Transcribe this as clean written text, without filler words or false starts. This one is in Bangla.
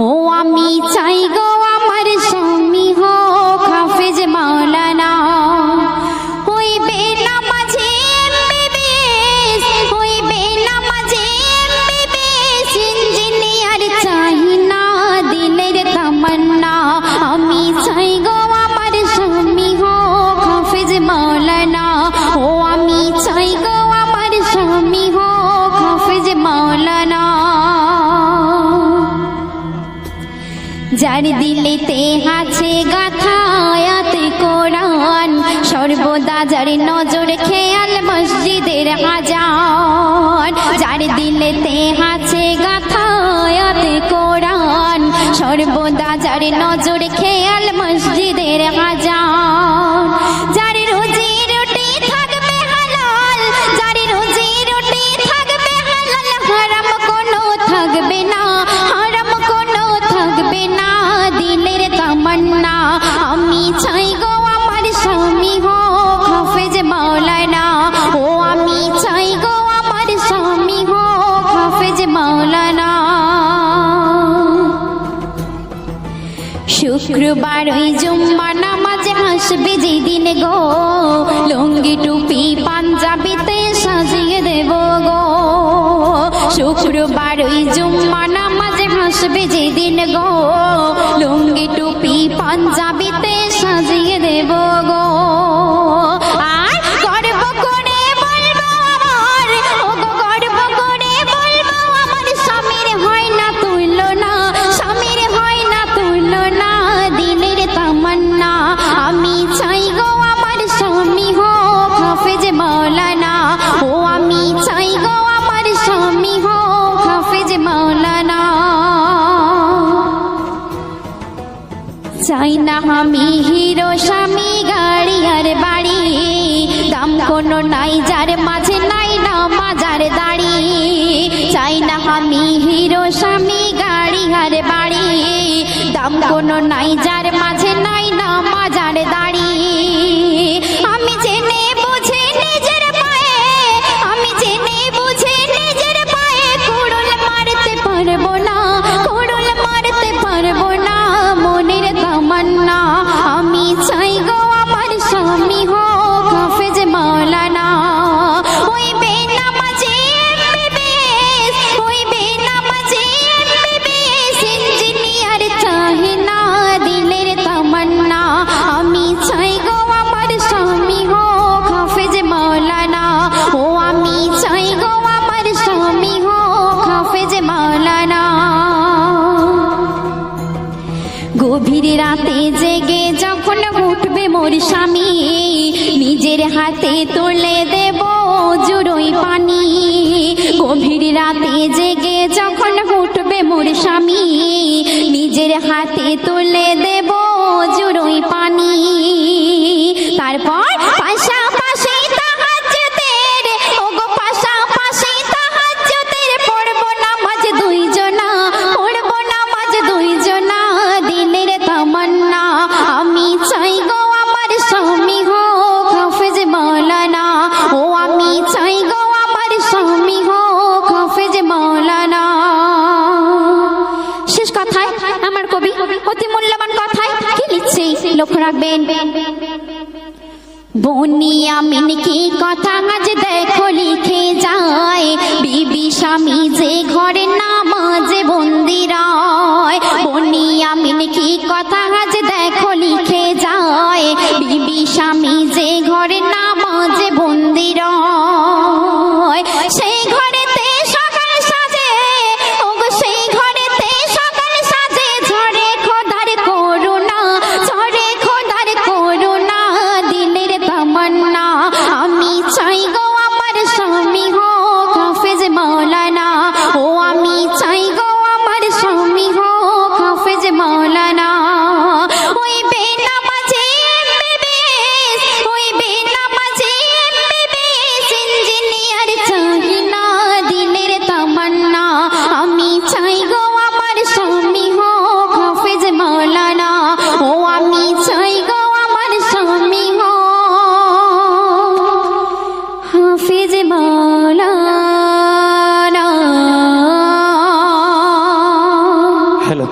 ও আমি চাই গো আমার স্বামী হোক হাফেজ মাওলানা, হইবে নামাজে এমবিবিএস, হইবে নামাজে এমবিবিএস, ইঞ্জিনিয়ার চাই না দিলের তামান্না। আমি চাই গো আমার স্বামী হোক হাফেজ মাওলানা, ও আমি চাই গো আমার স্বামী হোক হাফেজ মাওলানা। যার দিলেতে আছে গাথা আয়াতে কোরআন, সর্বদা যার নজর খেয়াল মসজিদের আজান। যার দিলেতে আছে গাথা আয়াতে কোরআন, সর্বদা যার নজর খেয়াল মসজিদের আজান। যার রুজি রুটি থাকবে হালাল, যার রুজি রুটি থাকবে হালাল, হারাম কোনো থাকবে না, হারাম কোনো থাকবে না দিলের তামান্না। আমি চাই গো আমার স্বামী হোক হাফেজ মাওলানা, ও আমি চাই গো আমার স্বামী হোক হাফেজ মাওলানা। শুক্রবার ওই জুম্মা নামাজে হাসবে যেদিন গো, লুঙ্গি টুপি পাঞ্জাবিতে সাজিয়ে দেব গো। শুক্রবার ওই জুম্মা নামাজে হাসবে যেদিন গো, লুঙ্গি টুপি পাঞ্জাবিতে সাজিয়ে দেব গো। আর গর্ব করে বলবো আমার, ও গো গর্ব করে বলবো আমার, স্বামীর হয় না তুলনা, স্বামীর হয় না তুলনা দিলের তামান্না। আমি চাই গো আমার স্বামী হোক হাফেজ মাওলানা, ও আমি চাই গো আমার স্বামী হোক হাফেজ মাওলানা। চাই না আমি হিরো স্বামী গাড়ি আর বাড়ি, দাম কোনো নাই যার মাঝে নাই না মাজার দাড়ি। চাই না আমি হিরো স্বামী গাড়ি আর বাড়ি, দাম কোনো নাই যার মাঝে নাই না মাজার দাড়ি। আমি জেনে বুঝে নিজের পায়ে, আমি জেনে বুঝে নিজের পায়ে কুড়ুল মারতে পারবো না, কুড়ুল মারতে পারবো না মনের তামান্না। আমি চাই গো আমার স্বামী হোক হাফেজ মাওলানা, হইবে নামাজে এমবিবিএস, হইবে নামাজে এমবিবিএস, ইঞ্জিনিয়ার চাই না দিলের তামান্না। আমি চাই গো আমার স্বামী হোক হাফেজ মাওলানা, ও আমি চাই গো আমার স্বামী হোক হাফেজ মাওলানা। গভীর রাতে জেগে যখন উঠবে মোর স্বামী, নিজের হাতে তুলে দেব জুড়োই পানি। গভীর রাতে জেগে যখন উঠবে মোর স্বামী, নিজের হাতে তুলে দেব জুড়োই পানি। তারপর পাশাপাশি তাহাজ্জুদের, ওগো পাশাপাশি তাহাজ্জুদের, পড়ব নামাজ দুইজনা, পড়ব নামাজ দুইজনা দিলের তামান্না। আমি চাই গো আমার স্বামী হোক হাফেজ মাওলানা, ও আমি চাই গো আমার স্বামী হোক হাফেজ মাওলানা। শেষ কথায় আমার কবি অতি মূল্যবান কথায় কি লিখছে লক্ষ্য রাখবেন। বনিয়ামিন কি কথা আজ দেখো লিখে যায়, বিবি স্বামী যে ঘরে নামাজে বন্দি রয়। বনিয়ামিন কি কথা আজ দেখো লিখে যায়, বিবি স্বামী যে ঘরে নামাজে বন্দি রয়। সেই ঘরেতে সকাল সাজে, ওগো সেই ঘরেতে সকাল সাজে, ঝরে খোদার করুণা, ঝরে খোদার করুণা দিলের তামান্না। আমি চাই গো আমার স্বামী হোক হাফেজ মাওলানা, ও আমি চাই গো আমার স্বামী হোক হাফেজ মাওলানা। হইবে নামাজে এমবিবিএস, হইবে নামাজে এমবিবিএস, ইঞ্জিনিয়ার চাই না দিলের তামান্না। আমি চাই গো আমার স্বামী হোক হাফেজ মাওলানা, ও আমি চাই গো আমার স্বামী হোক হাফেজ মাওলানা। হ্যালো।